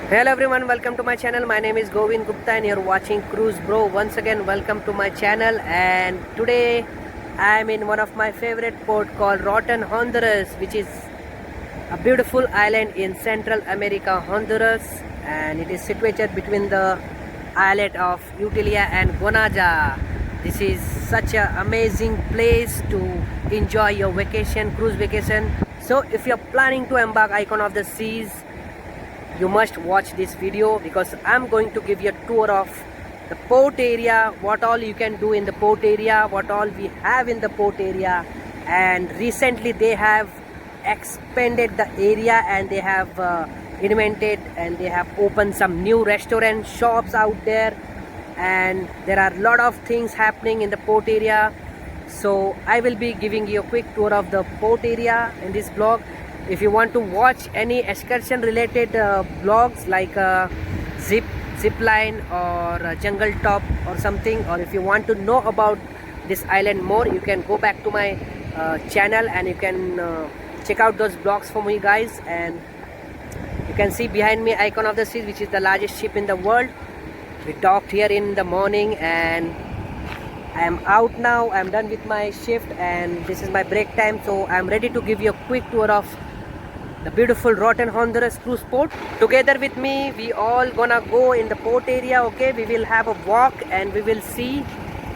Hello everyone, welcome to my channel. My name is Govind Gupta and you're watching Cruise Bro. Once again, welcome to my channel. And today I am in one of my favorite port called Roatan, Honduras, which is a beautiful island in Central America, Honduras, and it is situated between the islet of Utilia and Gonaja. This is such an amazing place to enjoy your vacation, cruise vacation. So if you're planning to embark Icon of the Seas, you must watch this video because I'm going to give you a tour of the port area, what all you can do in the port area, what all we have in the port area. And recently they have expanded the area and they have invented and they have opened some new restaurant shops out there, and there are a lot of things happening in the port area. So I will be giving you a quick tour of the port area in this vlog. If you want to watch any excursion related vlogs like zip line or jungle top or something, or if you want to know about this island more, you can go back to my channel and you can check out those vlogs for me, guys. And you can see behind me Icon of the Seas, which is the largest ship in the world. We docked here in the morning and I am out now. I am done with my shift and this is my break time, so I am ready to give you a quick tour of the beautiful Roatan, Honduras cruise port. Together with me, we all gonna go in the port area. Okay, we will have a walk and we will see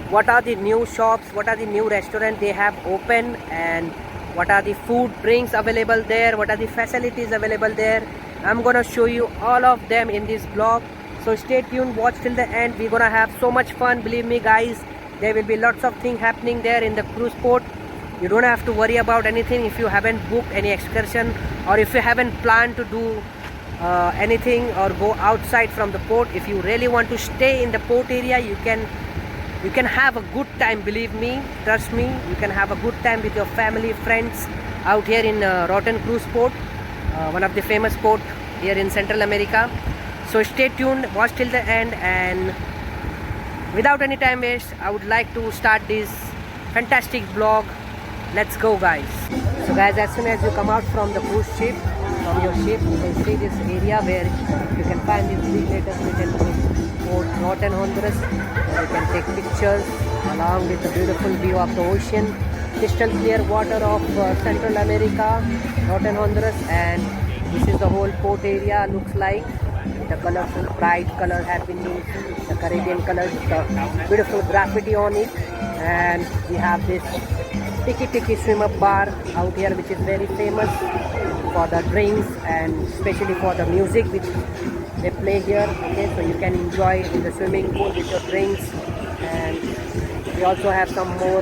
what are the new shops, what are the new restaurants they have open, and what are the food drinks available there, what are the facilities available there. I'm gonna show you all of them in this vlog, so stay tuned, watch till the end. We're gonna have so much fun, believe me, guys. There will be lots of things happening there in the cruise port. You don't have to worry about anything if you haven't booked any excursion, or if you haven't planned to do anything or go outside from the port. If you really want to stay in the port area, you can have a good time, believe me, trust me. You can have a good time with your family, friends out here in Roatan Cruise Port, one of the famous port here in Central America. So stay tuned, watch till the end, and without any time waste, I would like to start this fantastic vlog. Let's go, guys. So guys, as soon as you come out from the cruise ship, from your ship, you will see this area where you can find these big letters written Port Roatan, Honduras. You can take pictures along with the beautiful view of the ocean, crystal clear water of Central America, Roatan, Honduras. And this is the whole port area looks like. The colorful bright color happening, the Caribbean colors, the beautiful graffiti on it. And we have this Tiki swim up bar out here, which is very famous for the drinks and especially for the music which they play here. Okay, so you can enjoy in the swimming pool with your drinks. And we also have some more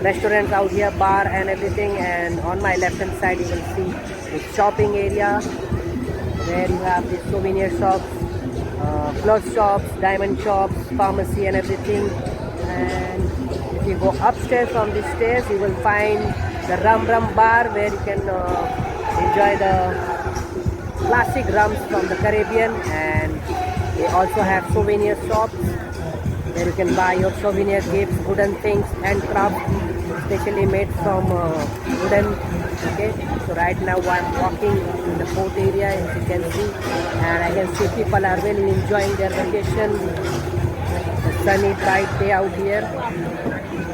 restaurants out here, bar and everything. And on my left hand side you will see the shopping area where you have the souvenir shops, clothes shops, diamond shops, pharmacy and everything. And if you go upstairs from the stairs, you will find the rum bar where you can enjoy the classic rums from the Caribbean. And they also have souvenir shops where you can buy your souvenir gifts, wooden things, handcraft, especially made from wooden. Okay, so right now I'm walking in the port area, as you can see, and I can see people are really enjoying their vacation. The sunny bright day out here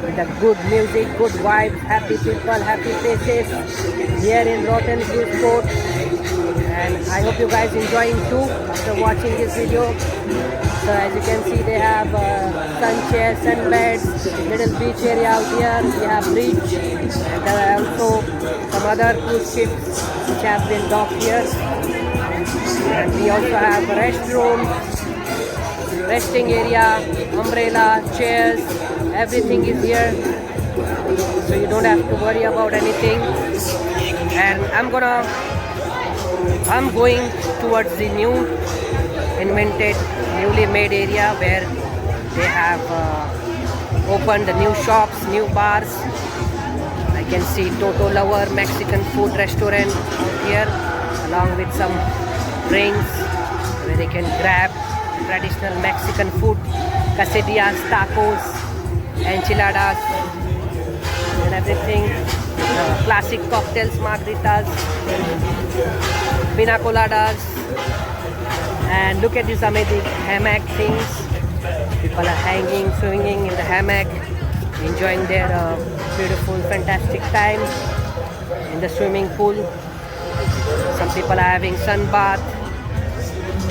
with a good music, good vibes, happy people, happy faces here in Roatan Cruise Port. And I hope you guys enjoying too after watching this video. So as you can see, they have sun chairs, sun beds, little beach area out here. We have beach, and there are also some other cruise ships which have been docked here. And we also have restroom, resting area, umbrella, chairs, everything is here, so you don't have to worry about anything. And I'm going towards the newly made area where they have opened the new shops, new bars. I can see Toto Lover Mexican food restaurant out here, along with some drinks where they can grab traditional Mexican food, quesadillas, tacos, enchiladas and everything. Classic cocktails, margaritas, pina coladas, And look at these amazing hammock things. People are hanging, swinging in the hammock, enjoying their beautiful, fantastic time in the swimming pool. Some people are having sun bath.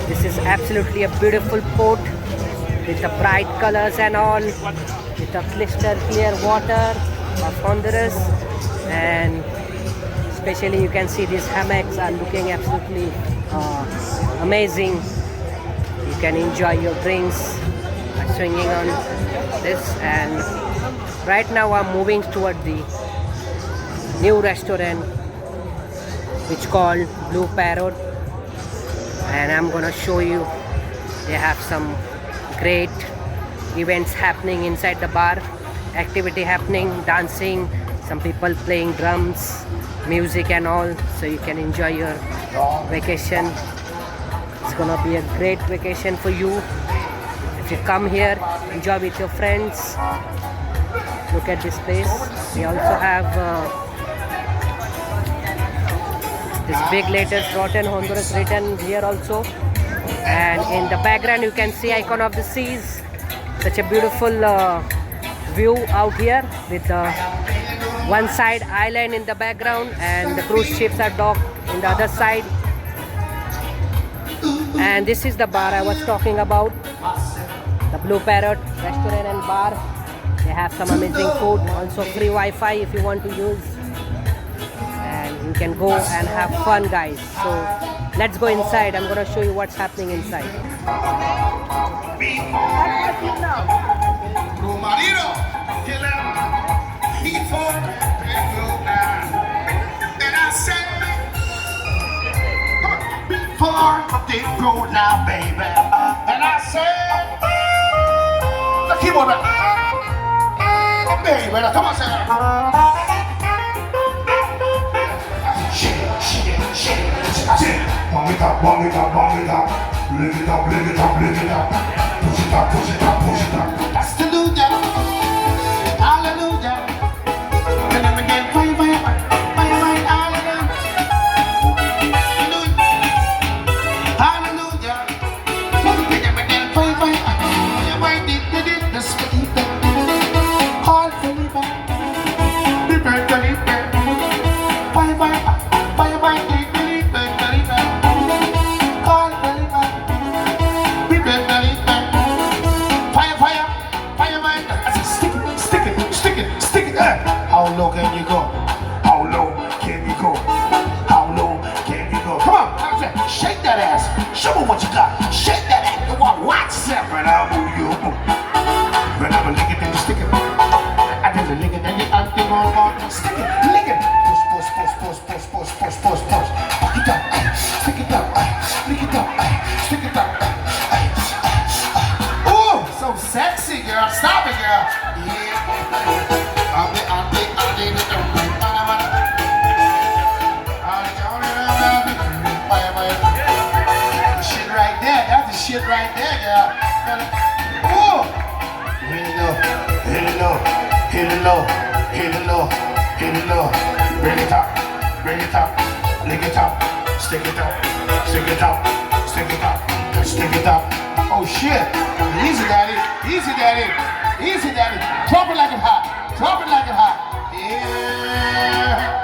This is absolutely a beautiful port with the bright colors and all, with the crystal clear water of Honduras. And especially you can see these hammocks are looking absolutely amazing. You can enjoy your drinks by swinging on this. And right now I'm moving toward the new restaurant which called Blue Parrot, and I'm gonna show you. They have some great events happening inside the bar, activity happening, dancing, some people playing drums, music and all, so you can enjoy your vacation. It's gonna be a great vacation for you if you come here, enjoy with your friends. Look at this place. We also have this big letters Rotten Honduras written here also. And in the background you can see icon of the seas. Such a beautiful view out here with one side island in the background and the cruise ships are docked in the other side. And this is the bar I was talking about, the Blue Parrot restaurant and bar. They have some amazing food, also free Wi-Fi if you want to use, and you can go and have fun, guys. So let's go inside. I'm gonna show you what's happening inside. Now, baby, and I said, the keyboard, baby, come on, say, warm it up, warm it up, warm it up, lift it up, lift it up, lift it up, push it up, push it up, push it up. That's the hallelujah, hallelujah, and then again, fire, fire, fire, fire, hallelujah. How low can you go? How low can you go? How low can you go? Come on, shake that ass. Show me what you got. Shake that ass. You want watch that? When I move you, when I'm a lick it, then you stick it. I did the lick it, then you stick it, lick it. Push, push, push, push, push, push, push, push, push. Fuck it up, stick it up, lick it up, stick it up. Ooh, so sexy, girl. Stop it, girl. Yeah. Shit right there, girl. Ooh. Hit it low, hit it low, hit it low, hit it low, hit it low. Bring it up, lick it up, stick it up, stick it up, stick it up, stick it up. Oh shit. Easy, daddy, easy, daddy, easy, daddy. Drop it like it's hot, drop it like it's hot. Yeah.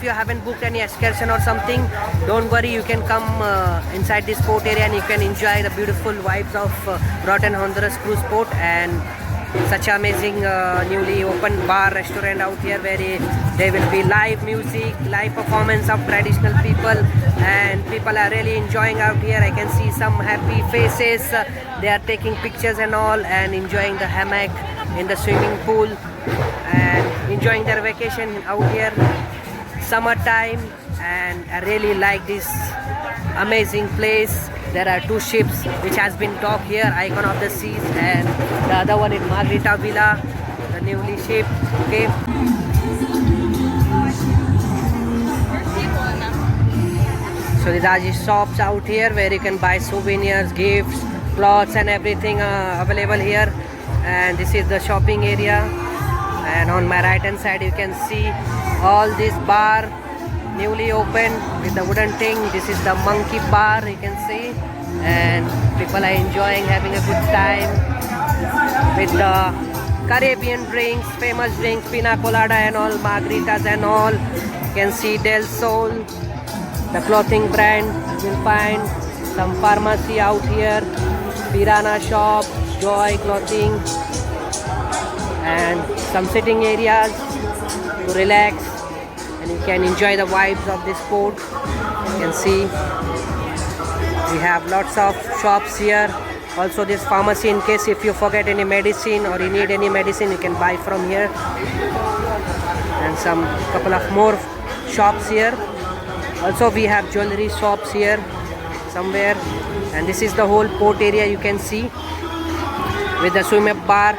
you haven't booked any excursion or something, don't worry, you can come inside this port area and you can enjoy the beautiful vibes of Rotten Honduras Cruise Port and such amazing newly opened bar restaurant out here where there will be live music, live performance of traditional people, and people are really enjoying out here. I can see some happy faces. They are taking pictures and all and enjoying the hammock in the swimming pool and enjoying their vacation out here, summertime. And I really like this amazing place. There are two ships which has been docked here, Icon of the Seas, and the other one is Margarita Villa, the newly ship. Okay. So these are the shops out here where you can buy souvenirs, gifts, clothes and everything available here. And this is the shopping area. And on my right hand side you can see all this bar newly opened with the wooden thing. This is the monkey bar, you can see, and people are enjoying, having a good time with the Caribbean drinks, famous drinks, pina colada and all, margaritas and all. You can see Del Sol, the clothing brand. You will find some pharmacy out here, Piranha shop, Joy clothing, and some sitting areas to relax. And you can enjoy the vibes of this port. You can see we have lots of shops here. Also this pharmacy, in case if you forget any medicine or you need any medicine, you can buy from here. And some couple of more shops here. Also we have jewelry shops here somewhere. And this is the whole port area, you can see, with the swim up bar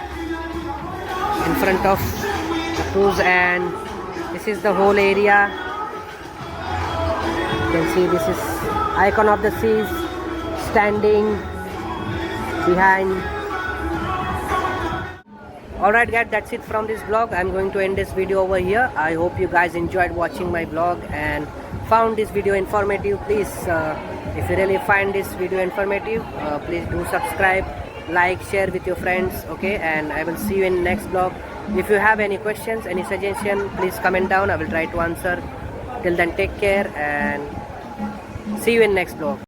in front of the cruise. And this is the whole area. You can see this is Icon of the Seas standing behind. Alright guys, that's it from this vlog. I'm going to end this video over here. I hope you guys enjoyed watching my vlog and found this video informative. Please, if you really find this video informative, please do subscribe, like, share with your friends. Okay, and I will see you in next vlog. If you have any questions, any suggestion, please comment down. I will try to answer. Till then, take care and see you in next vlog.